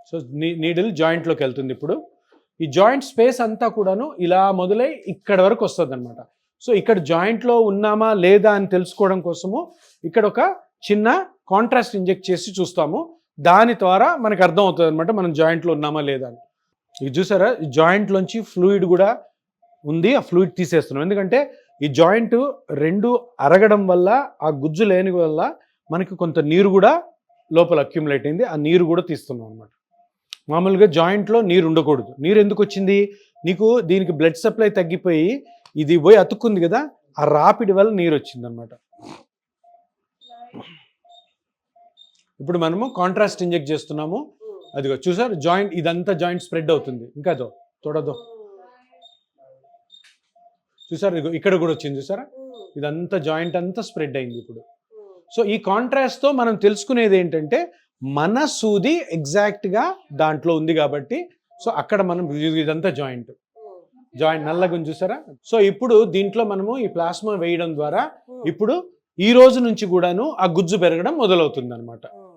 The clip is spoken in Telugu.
సో నీడిల్ జాయింట్లోకి వెళ్తుంది. ఇప్పుడు ఈ జాయింట్ స్పేస్ అంతా కూడాను ఇలా మొదలై ఇక్కడ వరకు వస్తుంది అనమాట. సో ఇక్కడ జాయింట్లో ఉన్నామా లేదా అని తెలుసుకోవడం కోసము ఇక్కడ ఒక చిన్న కాంట్రాస్ట్ ఇంజెక్ట్ చేసి చూస్తాము. దాని ద్వారా మనకు అర్థం అవుతుంది అనమాట మనం జాయింట్లో ఉన్నామా లేదా అని. ఇది చూసారా, ఈ జాయింట్లోంచి ఫ్లూయిడ్ కూడా ఉంది, ఆ ఫ్లూయిడ్ తీసేస్తున్నాం. ఎందుకంటే ఈ జాయింట్ రెండు అరగడం వల్ల, ఆ గుజ్జు లేని వల్ల మనకి కొంత నీరు కూడా లోపల అక్యుములేట్ అయింది. ఆ నీరు కూడా తీస్తున్నాం అనమాట. మామూలుగా జాయింట్లో నీరు ఉండకూడదు. నీరు ఎందుకు వచ్చింది? నీకు దీనికి బ్లడ్ సప్లై తగ్గిపోయి ఇది పోయి అతుక్కుంది కదా, ఆ రాపిడి వల్ల నీరు వచ్చింది అనమాట. ఇప్పుడు మనము కాంట్రాస్ట్ ఇంజెక్ట్ చేస్తున్నాము. అదిగో చూసారు, జాయింట్ ఇదంతా జాయింట్ స్ప్రెడ్ అవుతుంది. ఇంకా తోడదో చూసారు, ఇక్కడ కూడా వచ్చింది చూసారా, ఇదంతా జాయింట్ అంతా స్ప్రెడ్ అయింది ఇప్పుడు. సో ఈ కాంట్రాస్ట్తో మనం తెలుసుకునేది ఏంటంటే మన సూది ఎగ్జాక్ట్గా దాంట్లో ఉంది కాబట్టి, సో అక్కడ మనం ఇదంతా జాయింట్ నల్లగా చూసారా. సో ఇప్పుడు దీంట్లో మనము ఈ ప్లాస్మా వేయడం ద్వారా ఇప్పుడు ఈ రోజు నుంచి కూడాను ఆ గుజ్జు పెరగడం మొదలవుతుంది అనమాట.